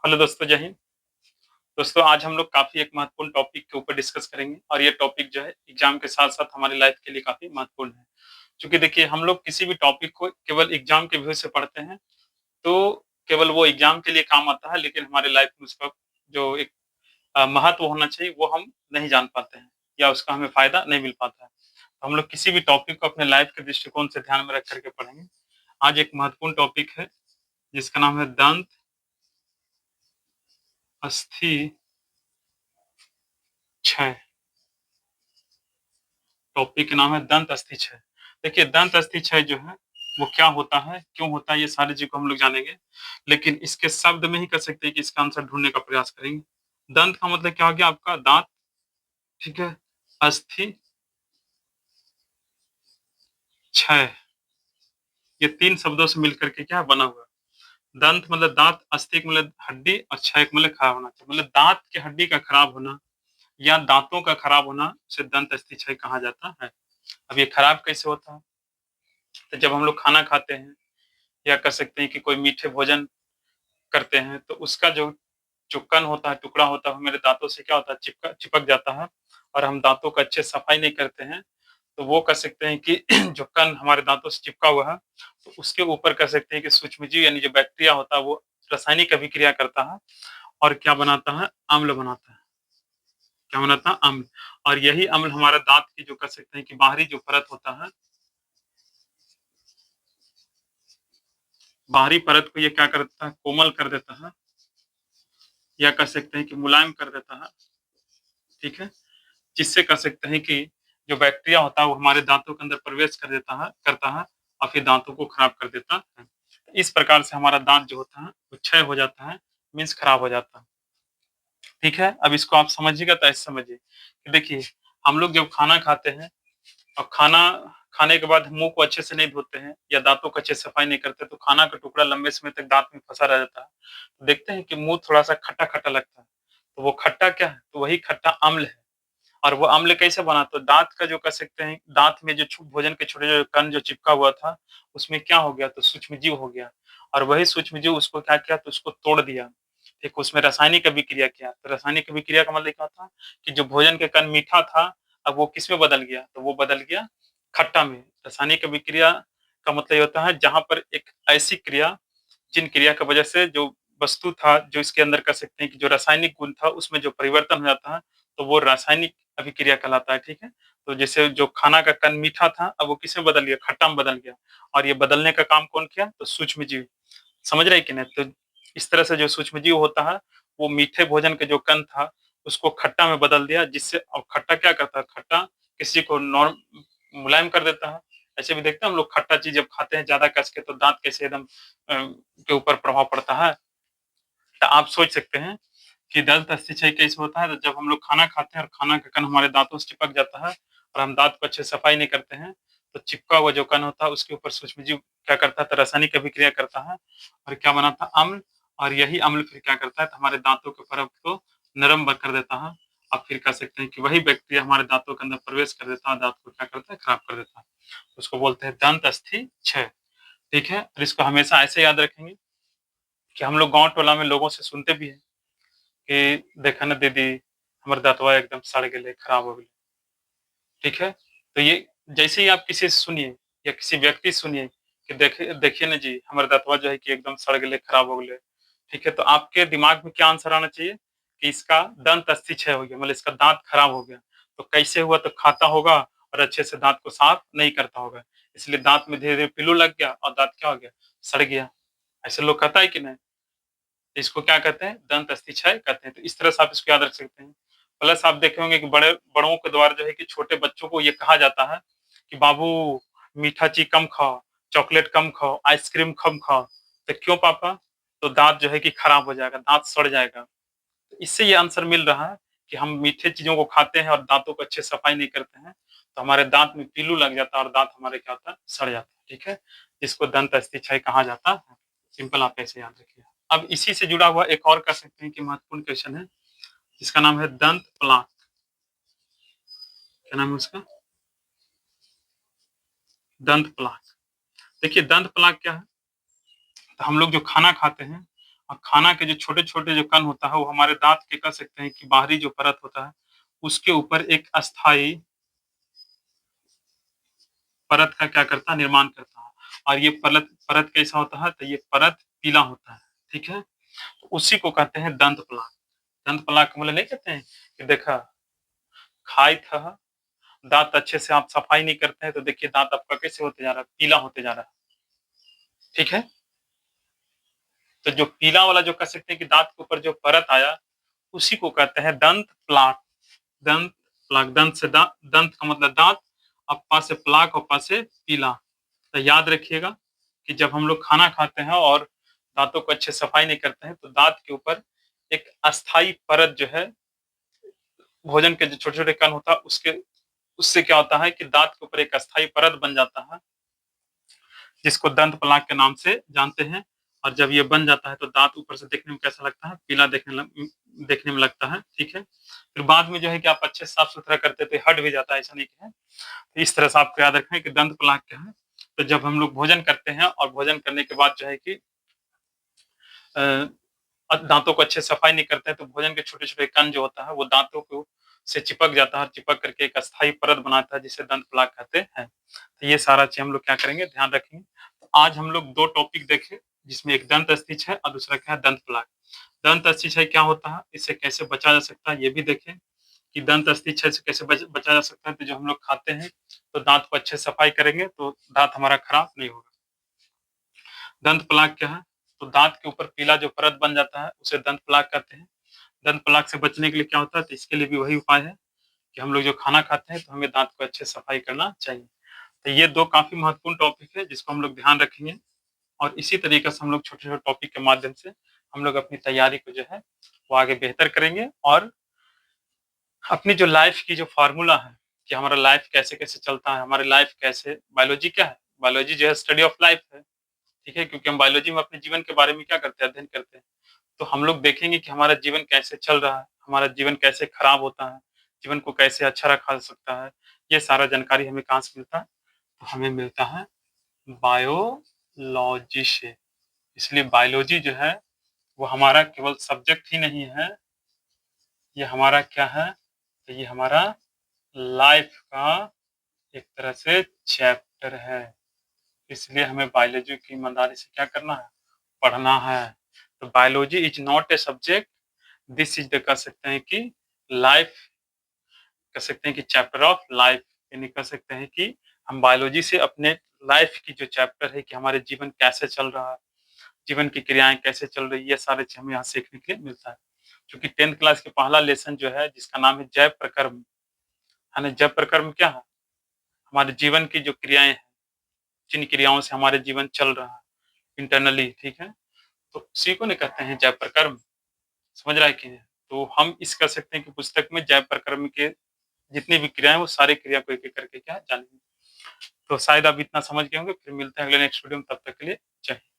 Hello दोस्तों, जय हिंद। दोस्तों, आज हम लोग काफी एक महत्वपूर्ण टॉपिक के ऊपर डिस्कस करेंगे और ये टॉपिक जो है एग्जाम के साथ साथ हमारी लाइफ के लिए काफी महत्वपूर्ण है। क्योंकि देखिए, हम लोग किसी भी टॉपिक को केवल एग्जाम के व्यू से पढ़ते हैं तो केवल वो एग्जाम के लिए काम आता है, लेकिन हमारे लाइफ में उसका जो एक महत्व होना चाहिए वो हम नहीं जान पाते हैं या उसका हमें फायदा नहीं मिल पाता है। तो हम लोग किसी भी टॉपिक को अपने लाइफ के दृष्टिकोण से ध्यान में रख करके पढ़ेंगे। आज एक महत्वपूर्ण टॉपिक है जिसका नाम है दंत अस्थि क्षय। टॉपिक का नाम है दंत अस्थि क्षय। देखिए, दंत अस्थि क्षय जो है वो क्या होता है, क्यों होता है, ये सारी चीज को हम लोग जानेंगे। लेकिन इसके शब्द में ही कर सकते हैं कि इसका आंसर ढूंढने का प्रयास करेंगे। दंत का मतलब क्या हो गया? आपका दांत। ठीक है। अस्थि क्षय, ये तीन शब्दों से मिलकर के क्या बना हुआ है? दंत मतलब दांत, अस्थि का मतलब हड्डी और क्षय का मतलब खराब होना चाहिए, मतलब दांत की हड्डी का खराब होना या दांतों का खराब होना उसे दंत अस्थि क्षय कहा जाता है। अब ये खराब कैसे होता है? तो जब हम लोग खाना खाते हैं या कह सकते हैं कि कोई मीठे भोजन करते हैं तो उसका जो जो कण होता है, टुकड़ा होता है, वो मेरे दांतों से क्या होता है, चिपक जाता है। और हम दांतों का अच्छे सफाई नहीं करते हैं तो वो कह सकते हैं कि जो कण हमारे दांतों से चिपका हुआ है तो उसके ऊपर कह सकते हैं कि सूक्ष्मजीव यानी जो बैक्टीरिया होता है वो रासायनिक अभिक्रिया करता है और क्या बनाता है? अम्ल बनाता है। क्या बनाता है? अम्ल। और यही अम्ल हमारे दांत की जो कह सकते हैं कि बाहरी जो परत होता है, बाहरी परत को ये क्या कर देता है? कोमल कर देता है या कह सकते हैं कि मुलायम कर देता है। ठीक है। जिससे कह सकते हैं कि जो बैक्टीरिया होता है वो हमारे दांतों के अंदर प्रवेश कर देता है, करता है और फिर दांतों को खराब कर देता है। इस प्रकार से हमारा दांत जो होता है वो क्षय हो जाता है, मीन्स खराब हो जाता है। ठीक है। अब इसको आप समझिएगा तो ऐसे समझिए कि देखिए, हम लोग जब खाना खाते हैं और खाना खाने के बाद मुंह को अच्छे से नहीं धोते हैं या दांतों को अच्छे से सफाई नहीं करते तो खाना का टुकड़ा लंबे समय तक दांत में फंसा रह जाता है। तो देखते हैं कि मुंह थोड़ा सा खट्टा खट्टा लगता है। तो वो खट्टा क्या है? तो वही खट्टा अम्ल है। और वो अम्ल कैसे बना? तो दांत का जो कह सकते हैं, दांत में जो भोजन के छोटे छोटे कण जो चिपका हुआ था उसमें क्या हो गया? तो सूक्ष्मजीव हो गया। और वही सूक्ष्मजीव उसको क्या किया? तो उसको तोड़ दिया। ठीक, उसमें रासायनिक अभिक्रिया किया। तो रासायनिक अभिक्रिया का मतलब क्या था कि जो भोजन के कण मीठा था अब वो किस में बदल गया? तो वो बदल गया खट्टा में। रासायनिक अभिक्रिया का मतलब ये होता है जहां पर एक ऐसी क्रिया, जिन क्रिया की वजह से जो वस्तु था, जो इसके अंदर कर सकते हैं कि जो रासायनिक गुण था उसमें जो परिवर्तन हो जाता है तो वो रासायनिक अभिक्रिया कहलाता है। ठीक है। तो जैसे जो खाना का कण मीठा था अब वो किसमें बदल गया? खट्टा में बदल गया। और ये बदलने का काम कौन किया? तो सूक्ष्म जीव। समझ रहे कि नहीं? तो इस तरह से जो सूक्ष्म जीव होता है वो मीठे भोजन के जो कण था उसको खट्टा में बदल दिया, जिससे अब खट्टा क्या करता है? खट्टा किसी को नॉर्म मुलायम कर देता है। ऐसे भी देखते हैं हम लोग, खट्टा चीज जब खाते हैं ज्यादा कस के तो दांत कैसे एकदम के ऊपर प्रभाव पड़ता है। तो आप सोच सकते हैं कि दंत अस्थिक्षय कैसे होता है। तो जब हम लोग खाना खाते हैं और खाना का कण हमारे दांतों से चिपक जाता है और हम दांत को अच्छे से सफाई नहीं करते हैं तो चिपका हुआ जो कण होता है उसके ऊपर सूक्ष्मजीव क्या करता है? तो रासायनिक अभिक्रिया करता है और क्या बनाता है? अम्ल। और यही अम्ल फिर क्या करता है? तो हमारे दांतों के परत को नरम कर देता है। और फिर कह सकते हैं कि वही बैक्टीरिया हमारे दांतों के अंदर प्रवेश कर देता है, दांत को क्या करता है? खराब कर देता है। उसको बोलते हैं दंत अस्थि क्षय। ठीक है। और इसको हमेशा ऐसे याद रखेंगे कि हम लोग गाँव टोला में लोगों से सुनते भी हैं कि देखा ना दीदी, हमारे दांतवा एकदम सड़ गए, खराब हो गए। ठीक है। तो ये जैसे ही आप किसी से सुनिए या किसी व्यक्ति से सुनिए कि देखिए देखिए ना जी, हमारे दांतवा जो है कि एकदम सड़ गए, खराब हो गए। ठीक है। तो आपके दिमाग में क्या आंसर आना चाहिए कि इसका दंत अस्थि क्षय हो गया, मतलब इसका दांत खराब हो गया। तो कैसे हुआ? तो खाता होगा और अच्छे से दांत को साफ नहीं करता होगा, इसलिए दांत में धीरे धीरे पिल्लू लग गया और दांत क्या हो गया? सड़ गया। ऐसे लोग कहता है कि नहीं? तो इसको क्या कहते हैं? दंत अस्थि क्षय कहते हैं। तो इस तरह से आप इसको याद रख सकते हैं। प्लस आप देखे होंगे कि बड़ों के द्वारा जो है कि छोटे बच्चों को ये कहा जाता है कि बाबू, मीठा चीज कम खाओ, चॉकलेट कम खाओ, आइसक्रीम कम खाओ। तो क्यों पापा? तो दांत जो है कि खराब हो जाएगा, दांत सड़ जाएगा। तो इससे ये आंसर मिल रहा है कि हम मीठे चीजों को खाते हैं और दांतों को अच्छे सफाई नहीं करते हैं तो हमारे दांत में पीलू लग जाता है और दांत हमारे क्या होता है? सड़ जाता है। ठीक है। जिसको दंत अस्थि क्षय कहा जाता है। सिंपल, आप ऐसे याद रखिए। अब इसी से जुड़ा हुआ एक और कह सकते हैं कि महत्वपूर्ण क्वेश्चन है जिसका नाम है दंत प्लाक। क्या नाम है उसका? दंत प्लाक। देखिए, दंत प्लाक क्या है? तो हम लोग जो खाना खाते हैं और खाना के जो छोटे-छोटे जो कण होता है वो हमारे दाँत के कह सकते हैं कि बाहरी जो परत होता है, उसके ऊपर एक अस्थायी परत का क्या करता है निर्माण करता है। और ये परत परत कैसा होता है तो ये परत पीला होता है, ठीक है? तो उसी को कहते हैं दंत प्लाक। दंत प्लाक मतलब नहीं कहते हैं कि देखा खाइत ह, दाँत अच्छे से आप सफाई नहीं करते हैं तो देखिए दाँत आपका कैसे होते जा रहा है, पीला होते जा रहा है, ठीक है? तो जो पीला वाला जो कह सकते हैं कि दाँत के ऊपर जो परत आया, उसी को कहते हैं दंत प्लाक। दंत प्लाक, दंत का मतलब दाँत, और पा से प्लाक और पा से पीला। तो याद रखिएगा कि जब हम लोग खाना खाते हैं और दाँतों को अच्छे सफाई नहीं करते हैं, तो दाँत के ऊपर एक अस्थायी परत जो है, भोजन के जो छोटे-छोटे कण होता है, उसके उससे क्या होता है कि दाँत के ऊपर एक अस्थायी परत बन जाता है, जिसको दंत प्लाक के नाम से जानते हैं। और जब ये बन जाता है तो दाँत ऊपर से देखने में कैसा लगता है? पीला देखने में लगता है, ठीक है? फिर बाद में जो है कि आप अच्छे से साफ-सुथरा करते हैं तो ये हट भी जाता है, ऐसा नहीं कि है। तो इस तरह से आपको याद रखना है कि दंत प्लाक क्या है? तो जब हम लोग भोजन करते हैं और भोजन करने के बाद जो है कि अ, दाँतों को अच्छे से सफाई नहीं करते हैं तो भोजन के छोटे-छोटे कण जो होता है वो दाँतों को से चिपक जाता है और चिपक करके एक अस्थायी परत बनाता है जिसे दंत प्लाक कहते हैं। तो ये सारा चीज़ हम लोग क्या करेंगे ध्यान रखेंगे। तो आज हम लोग 2 टॉपिक देखे जिसमें एक दंत स्थिच है और दूसरा क्या है दंत प्लाक। दंत स्थिच है क्या होता है? इससे कैसे बचा जा सकता है ये भी देखें कि दंत स्थिच से कैसे बचा जा सकता है। तो जो हम लोग खाते हैं तो दाँत को अच्छे से सफाई करेंगे तो दाँत हमारा खराब नहीं होगा। दंत प्लाक क्या है? तो दाँत के ऊपर पीला जो परत बन जाता है उसे दंत प्लाक कहते हैं। दंत प्लाक से बचने के लिए क्या होता है? तो इसके लिए भी वही उपाय है कि हम लोग जो खाना खाते हैं तो हमें दाँत को अच्छे से सफाई करना चाहिए। तो ये 2 काफ़ी महत्वपूर्ण टॉपिक है जिसको हम लोग ध्यान रखेंगे और इसी तरीके से हम लोग छोटे-छोटे टॉपिक के माध्यम से हम लोग अपनी तैयारी को जो है वो आगे बेहतर करेंगे और अपनी जो लाइफ़ की जो फ़ॉर्मूला है कि हमारा लाइफ़ कैसे-कैसे चलता है, हमारी लाइफ़ कैसे बायोलॉजी क्या है? बायोलॉजी जो है स्टडी ऑफ लाइफ़ है, ठीक है? क्योंकि हम बायोलॉजी में अपने जीवन के बारे में क्या करते हैं? अध्ययन करते हैं। तो हम लोग देखेंगे कि हमारा जीवन कैसे चल रहा है, हमारा जीवन कैसे खराब होता है, जीवन को कैसे अच्छा रखा जा सकता है, ये सारा जानकारी हमें कहाँ से मिलता है? तो हमें मिलता है बायोलॉजी से। इसलिए बायोलॉजी जो है, वो हमारा केवल सब्जेक्ट ही नहीं है, ये हमारा क्या है? तो ये हमारा लाइफ का एक तरह से चैप्टर है। इसलिए हमें बायोलॉजी की ईमानदारी से क्या करना है? पढ़ना है। तो biology is not a subject, this is the कह सकते हैं कि लाइफ कह सकते हैं कि चैप्टर ऑफ लाइफ यानी कह सकते हैं कि हम बायोलॉजी से अपने लाइफ की जो चैप्टर है कि हमारे जीवन कैसे चल रहा है, जीवन की क्रियाएँ कैसे चल रही है, ये सारे चीज़ हमें यहाँ सीखने के लिए मिलता है। क्योंकि 10th क्लास के पहला लेसन जो है जिसका नाम है जैव प्रकर्म, है ना? जैव प्रकर्म क्या है? हमारे जीवन की जो क्रियाएँ हैं, जिन क्रियाओं से हमारे जीवन चल रहा है इंटरनली, ठीक है? तो उसी को ना कहते हैं जैव प्रकर्म, समझ रहा है कि नहीं? तो हम इस कह सकते हैं कि पुस्तक में जैव प्रकर्म के जितनी भी क्रियाएँ वो सारी क्रिया को एक-एक करके क्या है जानेंगे। तो शायद आप इतना समझ गए होंगे, फिर मिलते हैं अगले नेक्स्ट वीडियो में, तब तक के लिए जय हिंद।